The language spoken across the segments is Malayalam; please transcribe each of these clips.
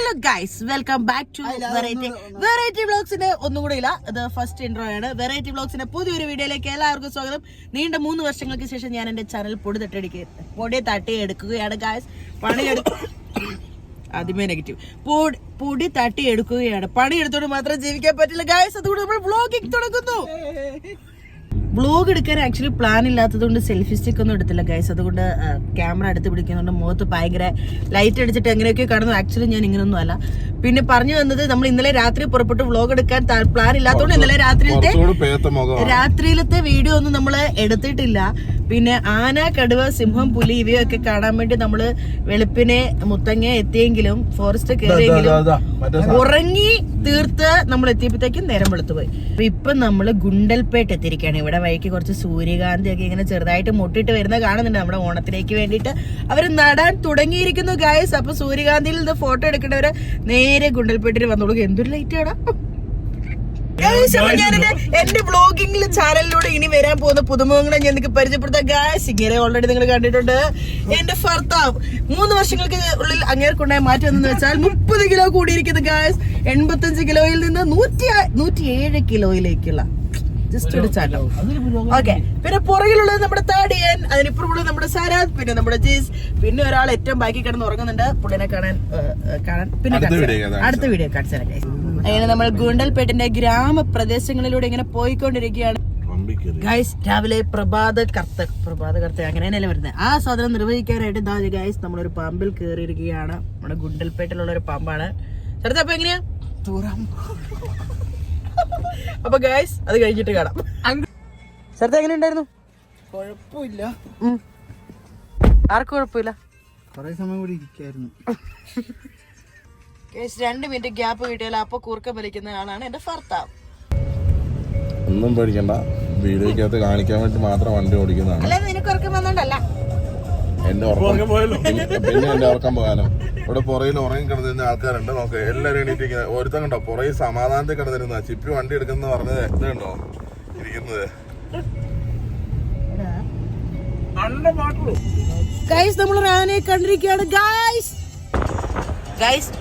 Hello guys, welcome back to variety വ്ളോഗ്സിന്റെ ഒന്നും കൂടെ ഇല്ല, ഇത് ഫസ്റ്റ് ഇൻട്രോ ആണ്. വെറൈറ്റി വ്ളോഗ്സിന്റെ പുതിയൊരു വീഡിയോയിലേക്ക് എല്ലാവർക്കും സ്വാഗതം. നീണ്ട 3 വർഷങ്ങൾക്ക് ശേഷം ഞാൻ എന്റെ ചാനൽ പൊടി തട്ടി എടുക്കുകയാണ് ഗൈസ്. ആദ്യമേ നെഗറ്റീവ്. പൊടി തട്ടി എടുക്കുകയാണ്. പണിയെടുത്തോണ്ട് മാത്രം ജീവിക്കാൻ പറ്റില്ല ഗൈസ്, അതുകൊണ്ട് നമ്മൾ വ്ളോഗിങ് തുടങ്ങുന്നു. വ്ളോഗ് എടുക്കാൻ ആക്ച്വലി പ്ലാൻ ഇല്ലാത്തതുകൊണ്ട് സെൽഫി സ്റ്റിക്ക് ഒന്നും എടുത്തില്ല ഗൈസ്. അതുകൊണ്ട് ക്യാമറ അടുത്ത് പിടിക്കുന്നുണ്ട്. മുഖത്ത് ഭയങ്കര ലൈറ്റ് അടിച്ചിട്ട് എങ്ങനെയൊക്കെ കാണുന്നു. ആക്ച്വലി ഞാൻ ഇങ്ങനൊന്നും അല്ല. പിന്നെ പറഞ്ഞു വന്നത്, നമ്മൾ ഇന്നലെ രാത്രി പുറപ്പെട്ട് വ്ളോഗ് എടുക്കാൻ പ്ലാൻ ഇല്ലാത്തതുകൊണ്ട് ഇന്നലെ രാത്രിയിലത്തെ വീഡിയോ ഒന്നും നമ്മൾ എടുത്തിട്ടില്ല. പിന്നെ ആന, കടുവ, സിംഹം, പുലി ഇവയൊക്കെ കാണാൻ വേണ്ടി നമ്മള് വെളുപ്പിനെ മുത്തങ്ങ എത്തിയെങ്കിലും ഫോറസ്റ്റ് കയറിയെങ്കിലും ഉറങ്ങി തീർത്ത് നമ്മൾ എത്തിയപ്പോഴത്തേക്കും നേരം വെളുത്തുപോയി. ഇപ്പൊ നമ്മള് ഗുണ്ടൽപേട്ട് എത്തിയിരിക്കുകയാണ്. ഇവിടെ വഴിക്ക് കുറച്ച് സൂര്യകാന്തി ഒക്കെ ഇങ്ങനെ ചെറുതായിട്ട് മുട്ടിട്ട് വരുന്ന കാണുന്നുണ്ട്. നമ്മുടെ ഓണത്തിലേക്ക് വേണ്ടിയിട്ട് അവര് നടാൻ തുടങ്ങിയിരിക്കുന്നു ഗൈസ്. അപ്പൊ സൂര്യകാന്തിയിൽ നിന്ന് ഫോട്ടോ എടുക്കേണ്ടവര് നേരെ ഗുണ്ടൽപേട്ടിൽ വന്നോളൂ. എന്തൊരു ലൈറ്റ് ആടാ. എന്റെ ബ്ലോഗിംഗ് ചാനലിലൂടെ ഇനി വരാൻ പോകുന്ന പുതുമുഖങ്ങളെ ഞാൻ നിങ്ങൾക്ക് പരിചയപ്പെടുത്താം ഗൈസ്. ഇങ്ങനെ ഓൾറെഡി നിങ്ങൾ കണ്ടിട്ടുണ്ട്. എന്റെ ഭർത്താവ് 3 വർഷങ്ങൾക്ക് ഉള്ളിൽ അങ്ങേർക്കുണ്ടായ മാറ്റം എന്ന് വെച്ചാൽ 30 കിലോ കൂടിയിരിക്കുന്നു ഗൈസ്. 85 കിലോയിൽ നിന്ന് 107 കിലോയിലേക്കുള്ള ജസ്റ്റ് ഒരു ചാറ്റം. ഓക്കെ, പിന്നെ പുറകിലുള്ളത് നമ്മുടെ താടിയൻ, അതിനിപ്പുറമുള്ളത് നമ്മുടെ സാരാദ്, പിന്നെ നമ്മുടെ ജീസ്, പിന്നെ ഒരാൾ ഏറ്റവും ബാക്കി കിടന്ന് ഉറങ്ങുന്നുണ്ട്. പുള്ളിനെ കാണാൻ പിന്നെ അടുത്ത വീഡിയോ കാണിച്ചാൽ. അങ്ങനെ നമ്മൾ ഗുണ്ടൽപേട്ടിന്റെ ഗ്രാമപ്രദേശങ്ങളിലൂടെ ഇങ്ങനെ പോയിക്കൊണ്ടിരിക്കുകയാണ് ഗൈസ്. രാവിലെ പ്രഭാത കർത്ത അങ്ങനെ തന്നെയല്ലേ വരുന്നത്. ആ സാധനം നിർവഹിക്കാനായിട്ട് എന്താ ഗൈസ്, നമ്മളൊരു പമ്പിൽ കയറിയിരിക്കുകയാണ്. നമ്മുടെ ഗുണ്ടൽപേട്ടിലുള്ള ഒരു പമ്പാണ്. ചെറുത്ത അപ്പൊ എങ്ങനെയാ തൂറാം. അപ്പൊ ഗൈസ് അത് കഴിഞ്ഞിട്ട് കാണാം. ചെറുത്ത എങ്ങനെ ഉണ്ടായിരുന്നു? കുഴപ്പമില്ല. ആർക്കും കുഴപ്പമില്ല. കൊറേ സമയം കൂടി ഇരിക്കായിരുന്നു. 2 മിനിറ്റ് ഗ്യാപ്പ് കിട്ടിയാൽ അപ്പൊ കൂർക്കം വലിക്കുന്ന ആളാണ് എന്റെ ഭർത്താവ്. ഒന്നും പേടിക്കണ്ട, വീഡിയോക്കകത്ത് കാണിക്കാൻ വേണ്ടി മാത്രം വണ്ടി ഓടിക്കുന്നതാണ്. അല്ല, നിനക്ക് ഉറക്കം വന്നോണ്ടല്ല. എന്റെ ഉറക്കം പിന്നെ എന്റെ ഉറക്കം പോകാനോ. ഇവിടെ പുറയിൽ ഉറങ്ങി കിടന്നിരുന്ന ആൾക്കാരുണ്ട്. നോക്ക്, എല്ലാരും എണീറ്റിരിക്കുന്നത്. ഒരുത്തം കണ്ടോ പുറയിൽ സമാധാനത്തിൽ കിടന്നിരുന്ന ചിപ്പി വണ്ടി എടുക്കുന്ന പറഞ്ഞത് ഇത് കണ്ടോ ഇരിക്കുന്നത്. ഗൈസ്, നമ്മളൊരു ആനയെ കണ്ടിരിക്കുകയാണ് ഗൈസ്.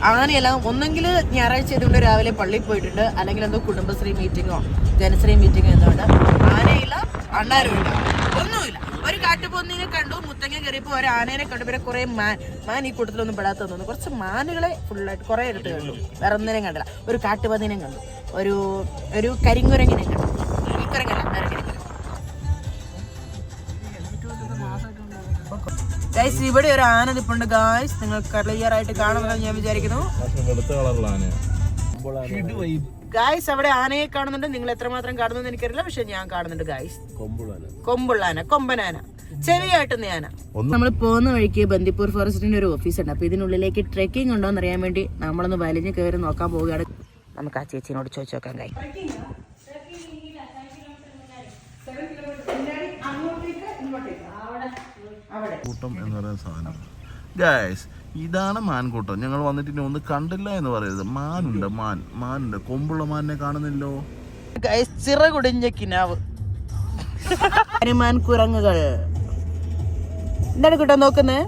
ആനയെല്ലാം ഒന്നെങ്കിൽ ഞായറാഴ്ച ചെയ്തുകൊണ്ട് രാവിലെ പള്ളിയിൽ പോയിട്ടുണ്ട്, അല്ലെങ്കിൽ എന്തോ കുടുംബശ്രീ മീറ്റിങ്ങോ ജനശ്രീ മീറ്റിങ്ങോ എന്തോണ്ട്. ആനയില്ല, അണ്ണാരുമില്ല, ഒന്നുമില്ല. ഒരു കാട്ടുപോന്നിനെ കണ്ടു, മുത്തങ്ങ കയറിയപ്പോ ഒരു ആനേനെ കണ്ടു. പിന്നെ കുറെ മാൻ ഈ കൂട്ടത്തിലൊന്നും പെടാത്ത തോന്നുന്നു. കുറച്ച് മാനുകളെ ഫുള്ളായിട്ട് കുറെ എടുത്ത് കണ്ടു. വേറെ ഒന്നിനെയും കണ്ടില്ല. ഒരു കാട്ടുപന്നിനെ കണ്ടു, ഒരു കരിങ്കുരങ്ങിനെ കണ്ടു. ഈ കുരങ്ങല്ല, ഗൈസ്. ഇവിടെ ഒരു ആന നിപ്പുണ്ട് ഗൈസ്. നിങ്ങൾ ക്ലിയർ ആയിട്ട് കാണുമെന്ന് ഞാൻ വിചാരിക്കുന്നു ഗൈസ്. അവിടെ ആനയെ കാണുന്നുണ്ട്. നിങ്ങൾ എത്രമാത്രം കാണുന്നു എനിക്കറിയില്ല, പക്ഷെ ഞാൻ കാണുന്നുണ്ട് ഗൈസ്. കൊമ്പുള്ളാന, കൊമ്പനാന, ചെവിയാട്ടുന്ന ആന. നമ്മൾ പോകുന്ന വഴിക്ക് ബന്ദിപ്പൂർ ഫോറസ്റ്റിന്റെ ഒരു ഓഫീസ് ഉണ്ട്. അപ്പൊ ഇതിനുള്ളിലേക്ക് ട്രെക്കിംഗ് ഉണ്ടോ എന്ന് അറിയാൻ വേണ്ടി നമ്മളൊന്ന് വലിഞ്ഞ് കയറി നോക്കാൻ പോവുകയാണ്. നമുക്ക് ആ ചേച്ചിനോട് ചോദിച്ചു നോക്കാം ഗൈസ്. കൂട്ടം എന്ന് പറയുന്ന സാധനം ഗൈസ്, ഇതാണ് മാൻകൂട്ടം. ഞങ്ങൾ വന്നിട്ട് ഇനി ഒന്ന് കണ്ടില്ല എന്ന് പറയരുത്. മാനുണ്ട്. കൊമ്പുള്ള മാനിനെ കാണുന്നില്ലോ ഗൈസ്. ചിറകുടിഞ്ഞ കിനാവ്, കുരങ്ങുകൾ. എന്താണ് കൂട്ടാ നോക്കുന്നേ?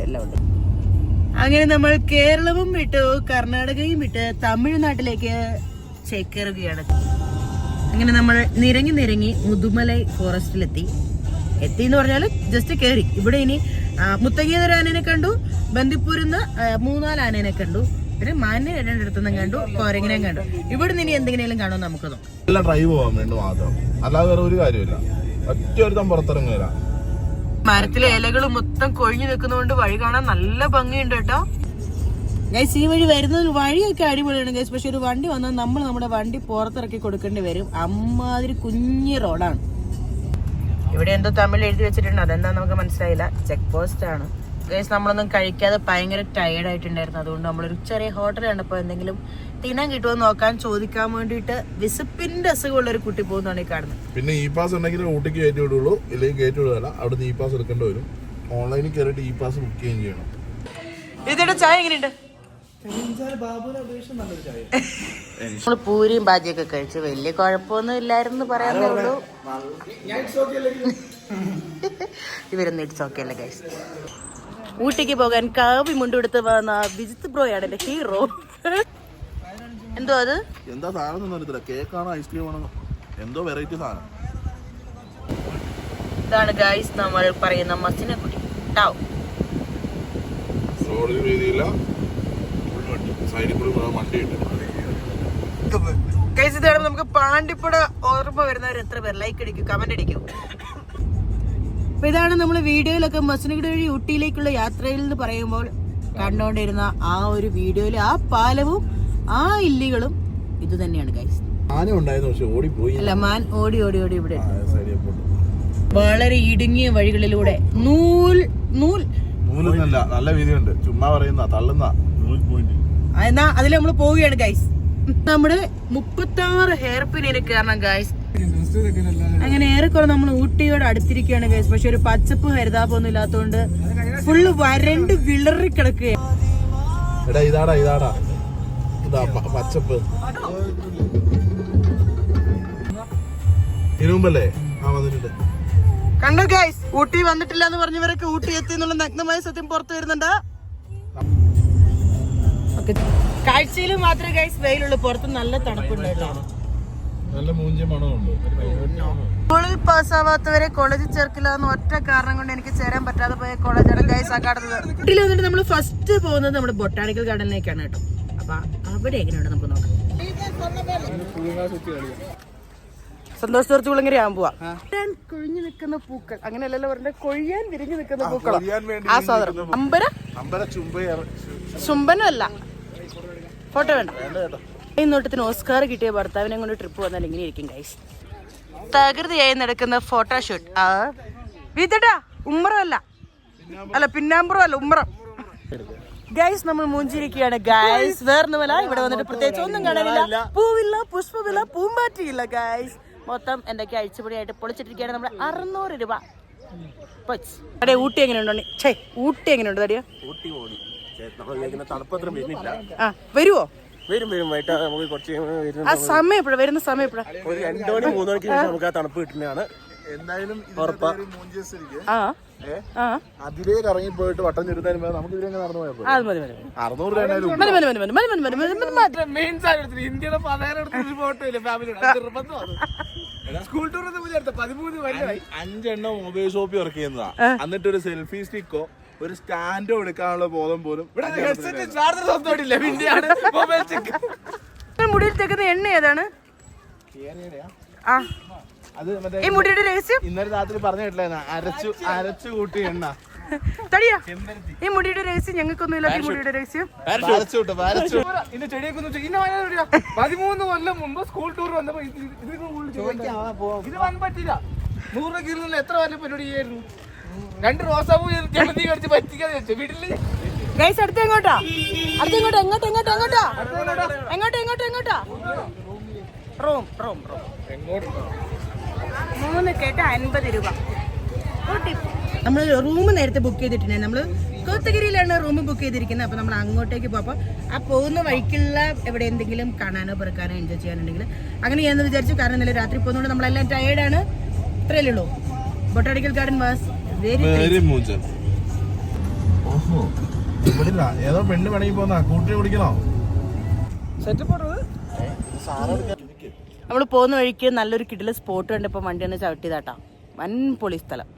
എല്ലാം ഉണ്ട്. അങ്ങനെ നമ്മൾ കേരളവും വിട്ടു, കർണാടകയും വിട്ട് തമിഴ്നാട്ടിലേക്ക് ചേക്കേറുകയാണ്. അങ്ങനെ നമ്മൾ നിരങ്ങി മുതുമലൈ ഫോറസ്റ്റിലെത്തി എന്ന് പറഞ്ഞാല് ജസ്റ്റ് കയറി. ഇവിടെ ഇനി മുത്തങ്ങയിൽ ഒരു ആനേനെ കണ്ടു, ബന്ദിപ്പൂരിന്ന് 3-4 ആനേനെ കണ്ടു, പിന്നെ മാനിനെ 2 ഇടത്തുനിന്നും കണ്ടു, കോരങ്ങിനെയും കണ്ടു. ഇവിടുന്ന് ഇനി എന്തെങ്കിലും കാണും നമുക്ക് തോന്നും. എല്ലാം ഡ്രൈവ് പോകാൻ വേണ്ടി മാത്രം, അല്ലാതെ വേറെ ഒരു കാര്യമില്ല. ഒറ്റൊരുത്തം പുറത്തിറങ്ങില്ല. മരത്തിലെ ഇലകൾ മൊത്തം കൊഴിഞ്ഞു നിൽക്കുന്നതുകൊണ്ട് വഴി കാണാൻ നല്ല ഭംഗിയുണ്ട് കേട്ടോ ഗൈസ്. ഈ വഴി വരുന്നത് വഴിയൊക്കെ അടിപൊളിയാണ് ഗൈസ്. പക്ഷെ ഒരു വണ്ടി വന്നാൽ നമ്മൾ നമ്മുടെ വണ്ടി പുറത്തിറക്കി കൊടുക്കേണ്ടി വരും. അമ്മാതിരി കുഞ്ഞി റോഡാണ്. ഇവിടെ എന്തോ തമിഴ് എഴുതി വെച്ചിട്ടുണ്ട്, അതെന്താ നമുക്ക് മനസ്സിലായില്ല. ചെക്ക് പോസ്റ്റ് ആണ് ഗൈസ്. നമ്മളൊന്നും കഴിക്കാതെ ഭയങ്കര ടയേർഡ് ആയിട്ടുണ്ടായിരുന്നു. അതുകൊണ്ട് നമ്മളൊരു ചെറിയ ഹോട്ടൽ കണ്ടപ്പോൾ എന്തെങ്കിലും തിന്നാൻ കിട്ടുമോ നോക്കാൻ ചോദിക്കാൻ വേണ്ടിയിട്ട് വിശപ്പിന്റെ അസുഖമുള്ള ഒരു കുട്ടി പോകുന്നതാണ് ഈ കാണുന്നത്. പിന്നെ ഇ പാസ് ഉണ്ടെങ്കിൽ ഊട്ടിക്ക് കയറ്റി വിടുള്ളൂ, ഇല്ലെങ്കിൽ കയറ്റി വിടുകയല്ല. അവിടെ ഇ പാസ് എടുക്കേണ്ടി വരും. ഓൺലൈനിൽ കയറിയിട്ട് ഇ പാസ് ബുക്ക് ചെയ്യുകയും ചെയ്യണം. ഇതിന്റെ ചായ എങ്ങനെയുണ്ട്? നമ്മള് പൂരിയും ബാജിയൊക്കെ കഴിച്ച് വലിയ കുഴപ്പമൊന്നും ഇല്ലായിരുന്നു പറയാന്നേ ഉള്ളൂ. ഇവരൊന്നും ഇറ്റ്സ് ഓക്കെ അല്ലേ ഗൈസ്. ഊട്ടിക്ക് പോകാൻ കാവി മുണ്ടെടുത്ത് വന്ന വിജിത് ബ്രോയാണ് എന്റെ ഹീറോ. എന്തോ അത് എന്താ സാധനം അറിയത്തില്ല, കേക്കാണോ ഐസ്ക്രീം ആണോ എന്തോ വെറൈറ്റി സാധനം. ഇതാണ് ഗൈസ് നമ്മൾ പറയുന്ന മസിനെ കുട്ടി ടാവ്. റോഡിൽ രീതിയില്ല, സൈഡിൽ കൂടി വണ്ടി ഇട്ട്. ഗൈസ് ഇതാണ് നമുക്ക് പാണ്ടിപ്പുഴ ഓർമ്മ വരുന്നവർ എത്ര പേർ ലൈക്ക് അടിക്കും, കമന്റ് അടിക്കും. അപ്പൊ ഇതാണ് നമ്മൾ വീഡിയോയിലൊക്കെ മസിനഗുഡി വഴി ഊട്ടിയിലേക്കുള്ള യാത്രയിൽ എന്ന് പറയുമ്പോൾ കണ്ടോണ്ടിരുന്ന ആ ഒരു വീഡിയോയില് ആ പാലവും ആ ഇല്ലികളും ഇത് തന്നെയാണ് ഗൈസ്. ആന ഉണ്ടായിരുന്നു പക്ഷെ ഓടിപ്പോയി. അല്ല, മാൻ ഓടി ഓടി ഓടി ഇവിടെ വളരെ ഇടുങ്ങിയ വഴികളിലൂടെ നൂലൊന്നല്ല, നല്ല വീതിയുണ്ട്, ചുമ്മാ പറയുന്ന തള്ളുന്ന എന്നാ അതിൽ നമ്മൾ പോവുകയാണ് ഗൈസ്. നമ്മുടെ 36 ഹെയർ പിന്നിന് കാരണം ഗൈസ്. അങ്ങനെ ഏറെക്കുറെ നമ്മൾ ഊട്ടിയോട് അടുത്തിരിക്കുകയാണ് ഗൈസ്. പക്ഷെ ഒരു പച്ചപ്പ് ഹരിതാപൊന്നും ഇല്ലാത്തതുകൊണ്ട് ഫുള്ള് വരണ്ട് വിളറി കിടക്കുകയാണ്. ഇതാടാ ഇതാ പച്ചപ്പ്. ഇരുമ്പല്ലേ വന്നിട്ടുണ്ട്. കണ്ടോ ഗൈസ്, ഊട്ടി വന്നിട്ടില്ല എന്ന് പറഞ്ഞവരൊക്കെ ഊട്ടി എത്തി എന്നുള്ള നഗ്നമായ സത്യം പുറത്തു വരുന്നുണ്ട്. കാഴ്ചയിൽ മാത്രമേ ഗൈസ് വെയിലുള്ളൂ, പുറത്ത് നല്ല തണുപ്പുണ്ട് കേട്ടോ. നല്ല മൂഞ്ച മണമുണ്ട്. സ്കൂളിൽ പാസ്സാവാത്തവരെ കോളേജിൽ ചേർക്കില്ല എന്ന് ഒറ്റ കാരണം കൊണ്ട് എനിക്ക് ചേരാൻ പറ്റാതെ പോയ കോളേജാണ് ഗൈസ് ആ കാണുന്നത്. ഊട്ടിയിൽ വന്നിട്ട് നമ്മൾ ഫസ്റ്റ് പോകുന്നത് നമ്മുടെ ബൊട്ടാണിക്കൽ ഗാർഡനിലേക്കാണ് കേട്ടോ. അപ്പൊ അവിടെ എങ്ങനെയുണ്ട് നമുക്ക് നോക്കാം. സന്തോഷ് തീർച്ച കുളങ്ങര ആകുമ്പോവാ കൊഴിഞ്ഞു നിൽക്കുന്ന പൂക്കൾ, അങ്ങനെയല്ലല്ലോ പറഞ്ഞ കൊഴിയാൻ വിരിഞ്ഞു നിൽക്കുന്ന പൂക്കളോ ആ സാധനം. ചുംബനല്ല, ഫോട്ടോ വേണ്ട. ഈ നോട്ടത്തിന് ഓസ്കാർ കിട്ടിയ ഭർത്താവിനെ കൊണ്ട് ട്രിപ്പ് വന്നാൽ ഇങ്ങനെ ഇരിക്കും ഗൈസ്. തകൃതിയായി നടക്കുന്ന ഫോട്ടോഷൂട്ട്. വീതട്ടാ ഉമ്മറല്ല, അല്ല പിന്നാമ്പുറം അല്ല, ഉമ്മറം. ഗൈസ് നമ്മൾ മൂഞ്ചിരിക്കുകയാണ് ഗൈസ്. വേറൊന്നുമല്ല, ഇവിടെ വന്നിട്ട് പ്രത്യേകിച്ച് ഒന്നും കാണാനില്ല. പൂവില്ല, പുഷ്പമില്ല, പൂമ്പാറ്റിയില്ല ഗൈസ്. മൊത്തം എന്തൊക്കെ അഴിച്ചുപൊടിയായിട്ട് പൊളിച്ചിട്ടിരിക്കുകയാണ്. നമ്മുടെ 600 രൂപ. ഊട്ടി എങ്ങനെയുണ്ടോ? ഊട്ടി എങ്ങനെയുണ്ട് തടിയ? വരുവോ? ആ സമയം എപ്പോഴാ വരുന്ന? സമയം എപ്പോഴാ? 2 മണി 3 മണിക്ക് നമുക്ക് ആ തണുപ്പ് കിട്ടുന്നതാണ്. എന്തായാലും അതിലേക്ക് ഇറങ്ങി പോയിട്ട് വട്ടം ചുരുത്താൻ നമുക്ക് ഇതിലേക്ക് നടന്നു പോയപ്പോ 600 ഇന്ത്യയുടെ സ്കൂൾ ടൂർ 5 മൊബൈൽ ഷോപ്പിൽ വർക്ക് ചെയ്യുന്നതാ. എന്നിട്ട് ഒരു സെൽഫി സ്റ്റിക്കോ ഒരു സ്റ്റാൻഡോ എടുക്കാനുള്ള ബോധം പോലും. മുടിയിൽ തേക്കുന്ന എണ്ണ ഏതാണ്? ഈ മുടിയുടെ രഹസ്യം ഇന്നലെ രാത്രി പറഞ്ഞിട്ടില്ല, അരച്ചു കൂട്ടി എണ്ണ. തടിയാ, ഈ മുടിയുടെ രഹസ്യം ഞങ്ങൾക്കൊന്നും ഇല്ല. ഈ മുടിയുടെ രഹസ്യം 13 കൊല്ലം മുമ്പ് സ്കൂൾ ടൂർ വന്നപ്പോ ഇത് വൻ പറ്റില്ല. 100 കിലോ എത്ര വല്ല പരിപാടി ചെയ്യായിരുന്നു? 2 റോസാപ്പൂ കടിച്ച് പറ്റിക്കാതെ വെച്ചു വീട്ടില്. ഗൈസ് അടുത്ത് എങ്ങോട്ടാ? അടുത്ത് എങ്ങോട്ടാ? റൂം 3 കേട്ട 50 രൂപ. നമ്മൾ റൂം നേരത്തെ ബുക്ക് ചെയ്തിട്ടുണ്ട്. നമ്മൾ കോത്തഗിരിയിലാണ് റൂം ബുക്ക് ചെയ്തിരിക്കുന്നത്. അപ്പൊ നമ്മൾ അങ്ങോട്ടേക്ക് പോകുമ്പോൾ ആ പോകുന്ന വഴിക്കുള്ള എവിടെ എന്തെങ്കിലും കാണാനോ പെറുക്കാനോ എൻജോയ് ചെയ്യാനുണ്ടെങ്കിൽ അങ്ങനെ ചെയ്യാന്ന് വിചാരിച്ചു. കാരണം ഇന്നലെ രാത്രി പോകുന്നതുകൊണ്ട് നമ്മളെല്ലാം ടയേർഡാണ്. ഇത്രയല്ലേ ഉള്ളൂ. ബൊട്ടാണിക്കൽ ഗാർഡൻ വാസ് വെരി മൂഞ്ചൻ. ഏതോ പെണ്ണ് പണിക്ക് പോന്ന കൂട്ടി കുടിക്കണോ? നമ്മൾ പോകുന്ന വഴിക്ക് നല്ലൊരു കിടില സ്പോട്ട് കണ്ടപ്പോൾ വണ്ടി തന്നെ ചവിട്ടിയതാട്ടാ. വൻ പൊളി സ്ഥലം.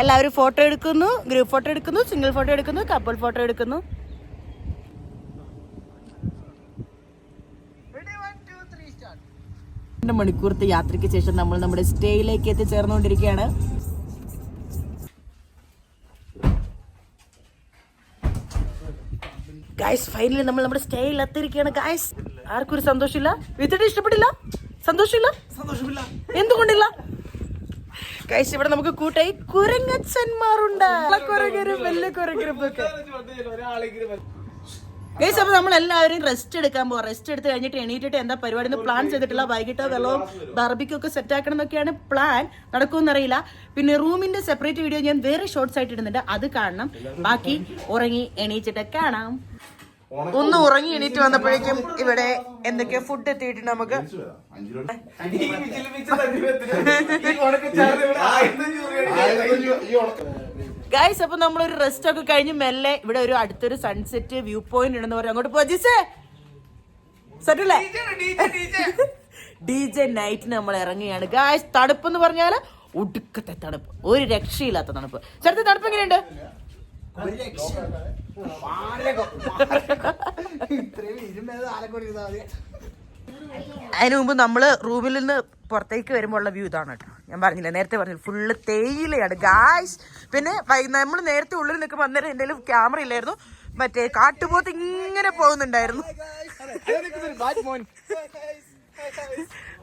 എല്ലാവരും ഫോട്ടോ എടുക്കുന്നു, ഗ്രൂപ്പ് ഫോട്ടോ എടുക്കുന്നു, സിംഗിൾ ഫോട്ടോ എടുക്കുന്നു, കപ്പിൾ ഫോട്ടോ എടുക്കുന്നു. മണിക്കൂറത്തെ യാത്രയ്ക്ക് ശേഷം നമ്മൾ നമ്മുടെ സ്റ്റേയിലേക്ക് എത്തിച്ചേർന്നുകൊണ്ടിരിക്കുകയാണ്. ഗൈസ് ഫൈനലി നമ്മൾ നമ്മുടെ സ്റ്റേയിൽ എത്തിയിരിക്കുകയാണ് ഗൈസ്. ആർക്കും ഒരു സന്തോഷമില്ല? വിത്തിട്ട് ഇഷ്ടപ്പെട്ടില്ല? സന്തോഷമില്ല? എന്തുകൊണ്ടില്ല? ഗൈസ് ഇവിടെ നമുക്ക് കൂട്ടായി കുരങ്ങച്ചന്മാരുണ്ട്. ഗൈസ് അപ്പൊ നമ്മൾ എല്ലാവരും റെസ്റ്റ് എടുക്കാൻ പോവാം. റെസ്റ്റ് എടുത്ത് കഴിഞ്ഞിട്ട് എണീറ്റിട്ട് എന്താ പരിപാടി പ്ലാൻ ചെയ്തിട്ടില്ല. വൈകിട്ട് വെള്ളവും ബാർബിക്യൂ ഒക്കെ സെറ്റ് ആക്കണം എന്നൊക്കെയാണ് പ്ലാൻ. നടക്കുമെന്ന് അറിയില്ല. പിന്നെ റൂമിന്റെ സെപ്പറേറ്റ് വീഡിയോ ഞാൻ വേറെ ഷോർട്സ് ആയിട്ട് ഇടുന്നുണ്ട്, അത് കാണണം. ബാക്കി ഉറങ്ങി എണീച്ചിട്ട് കാണാം. ഒന്ന് ഉറങ്ങി എണീറ്റ് വന്നപ്പോഴേക്കും ഇവിടെ എന്തൊക്കെയോ ഫുഡ് എത്തിയിട്ടുണ്ട് നമുക്ക്. ഗൈസ് അപ്പൊ നമ്മളൊരു റെസ്റ്റ് ഒക്കെ കഴിഞ്ഞ് മെല്ലെ ഇവിടെ ഒരു അടുത്തൊരു സൺസെറ്റ് വ്യൂ പോയിന്റ് ഉണ്ടെന്ന് പറയാം. അങ്ങോട്ട് പോ ജിസേ. സെറ്റല്ലേ? DJ നൈറ്റിന് നമ്മൾ ഇറങ്ങിയാണ് ഗൈസ്. തണുപ്പെന്ന് പറഞ്ഞാല് ഒടുക്കത്തെ തണുപ്പ്, ഒരു രക്ഷയില്ലാത്ത തണുപ്പ്. ചേട്ടത്തെ തണുപ്പ് എങ്ങനെയുണ്ട്? അതിനു മുമ്പ് നമ്മള് റൂമിൽ നിന്ന് പുറത്തേക്ക് വരുമ്പോൾ ഉള്ള വ്യൂ ഇതാണ് കേട്ടോ. ഞാൻ പറഞ്ഞില്ല, നേരത്തെ പറഞ്ഞില്ല, ഫുള്ള് തേയിലയാണ് ഗായ്സ്. പിന്നെ നമ്മൾ നേരത്തെ ഉള്ളിൽ നിൽക്കുമ്പോൾ അന്നേരം എൻ്റെ ക്യാമറ ഇല്ലായിരുന്നു, മറ്റേ കാട്ടുപോത്ത് ഇങ്ങനെ പോകുന്നുണ്ടായിരുന്നു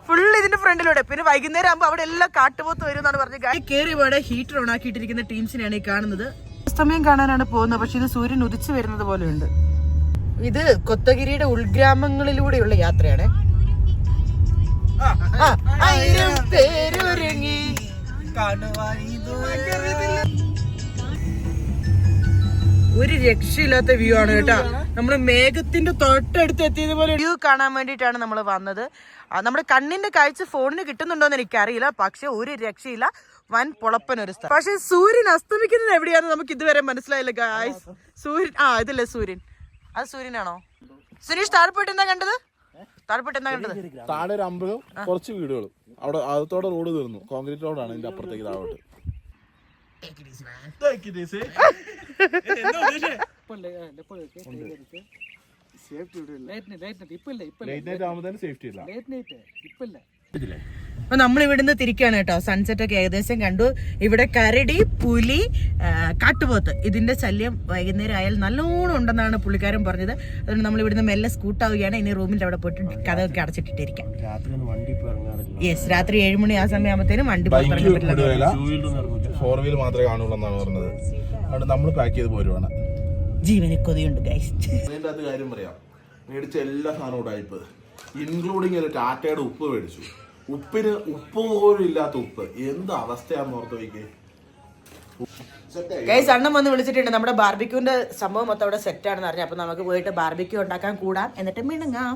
ഫുള്ള് ഇതിന്റെ ഫ്രണ്ടിലൂടെ. പിന്നെ വൈകുന്നേരം ആകുമ്പോൾ അവിടെ എല്ലാം കാട്ടുപോത്ത് വരും എന്നാണ് പറഞ്ഞത്. കയറി ഇവിടെ ഹീറ്റർ ഓൺ ആക്കിയിട്ടിരിക്കുന്ന ടീംസിനെയാണ് ഈ കാണുന്നത്. സമയം കാണാനാണ് പോകുന്നത്, പക്ഷെ ഇത് സൂര്യൻ ഉദിച്ചു വരുന്നത് പോലെയുണ്ട്. ഇത് കൊത്തഗിരിയുടെ ഉൾഗ്രാമങ്ങളിലൂടെയുള്ള യാത്രയാണ്. ഒരു രക്ഷയില്ലാത്ത വ്യൂ ആണ് കേട്ടോ. നമ്മള് മേഘത്തിന്റെ തൊട്ടടുത്ത് എത്തിയത് പോലെ വ്യൂ കാണാൻ വേണ്ടിയിട്ടാണ് നമ്മൾ വന്നത്. നമ്മുടെ കണ്ണിന്റെ കാഴ്ച ഫോണിന് കിട്ടുന്നുണ്ടോന്ന് എനിക്കറിയില്ല, പക്ഷെ ഒരു രക്ഷയില്ല, വൻ പൊളപ്പനൊരു സ്ഥലം. പക്ഷെ സൂര്യൻ അസ്തമിക്കുന്നത് എവിടെയാന്ന് നമുക്ക് ഇതുവരെ മനസ്സിലായില്ല ഗായ്സ്. സൂര്യൻ ഇതല്ലേ സൂര്യൻ? അത് സൂര്യനാണോ? സുനീഷ് താഴെപ്പോയിട്ട് എന്താ കണ്ടത്? താഴെ ഒരു അമ്പലവും കുറച്ച് വീടുകളും, അവിടെ അകത്തോടെ റോഡ് തീർന്നു, കോൺക്രീറ്റ് റോഡാണ് ഇതിന്റെ അപ്പുറത്തേക്ക് താഴോട്ട്. അപ്പൊ നമ്മൾ ഇവിടുന്ന് തിരിക്കാണ് കേട്ടോ. സൺസെറ്റ് ഒക്കെ ഏകദേശം കണ്ടു. ഇവിടെ കരടി, പുലി, കാട്ടുപോത്ത് ഇതിന്റെ ശല്യം വൈകുന്നേരം ആയാൽ നല്ലോണം ഉണ്ടെന്നാണ് പുള്ളിക്കാരൻ പറഞ്ഞത്. അതുകൊണ്ട് നമ്മൾ ഇവിടുന്ന് മെല്ലെ സ്കൂട്ടാവുകയാണ്. ഇനി റൂമിന്റെ അവിടെ പോയിട്ട് കഥയൊക്കെ അടച്ചിട്ടിട്ടിരിക്കാം. യെസ്, രാത്രി 7 മണി ആ സമയമാകുമ്പോഴത്തേനും വണ്ടി പുറത്തിറങ്ങാൻ പറ്റില്ല. 4 വീൽ മാത്രമേ കാണുള്ളൂ എന്നാണ് പറഞ്ഞത്. അതുകൊണ്ട് നമ്മൾ പാക്ക് ചെയ്ത് പോരുവാണ്. ജീവനെ കൊതിയുണ്ട് ഗൈസ്. അതിന്റെ അത് കാര്യം പറയാം, മേടിച്ച എല്ലാ സാധനവും ഉടായിപ്പ്, ഇൻക്ലൂഡിങ് ഒരു ടാറ്റയുടെ ഉപ്പ് മേടിച്ചു. ഉപ്പിന് ഉപ്പ് പോലും ഇല്ലാത്ത ഉപ്പ്, എന്ത് അവസ്ഥയാന്ന് ഓർത്ത് വയ്ക്കേ. ഗൈസ് അണ്ണൻ വന്ന് വിളിച്ചിട്ടുണ്ട്. നമ്മുടെ ബാർബിക്യൂന്റെ സംഭവം മൊത്തം അവിടെ സെറ്റ് ആണെന്ന് അറിഞ്ഞു. അപ്പൊ നമുക്ക് പോയിട്ട് ബാർബിക്യൂ ഉണ്ടാക്കാൻ കൂടാം, എന്നിട്ട് മിണങ്ങാം.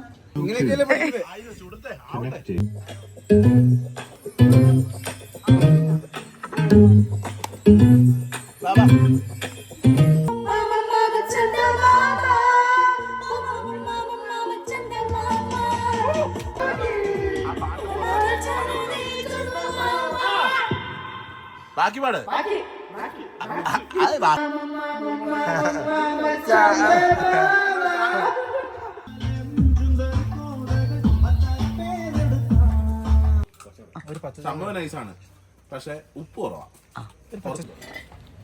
ബാക്കി പാട്. സംഭവം നൈസാണ്, പക്ഷെ ഉപ്പ് കുറവാ.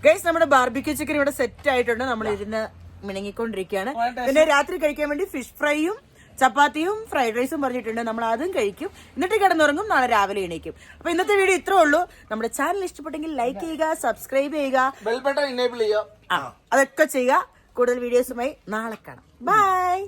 ഗൈസ് നമ്മുടെ ബാർബിക്യൂ ചിക്കൻ ഇവിടെ സെറ്റ് ആയിട്ടുണ്ട്. നമ്മൾ ഇരുന്ന് മിണങ്ങിക്കൊണ്ടിരിക്കുകയാണ്. പിന്നെ രാത്രി കഴിക്കാൻ വേണ്ടി ഫിഷ് ഫ്രൈയും ചപ്പാത്തിയും ഫ്രൈഡ് റൈസും പറഞ്ഞിട്ടുണ്ട്. നമ്മൾ അതും കഴിക്കും, എന്നിട്ട് കിടന്നുറങ്ങും, നാളെ രാവിലെ എണീക്കും. അപ്പൊ ഇന്നത്തെ വീഡിയോ ഇത്രേ ഉള്ളൂ. നമ്മുടെ ചാനൽ ഇഷ്ടപ്പെട്ടെങ്കിൽ ലൈക്ക് ചെയ്യുക, സബ്സ്ക്രൈബ് ചെയ്യുക, ബെൽ ബട്ടൺ എനേബിൾ ചെയ്യുക, അതൊക്കെ ചെയ്യുക. കൂടുതൽ വീഡിയോസുമായി നാളെ കാണാം. ബൈ.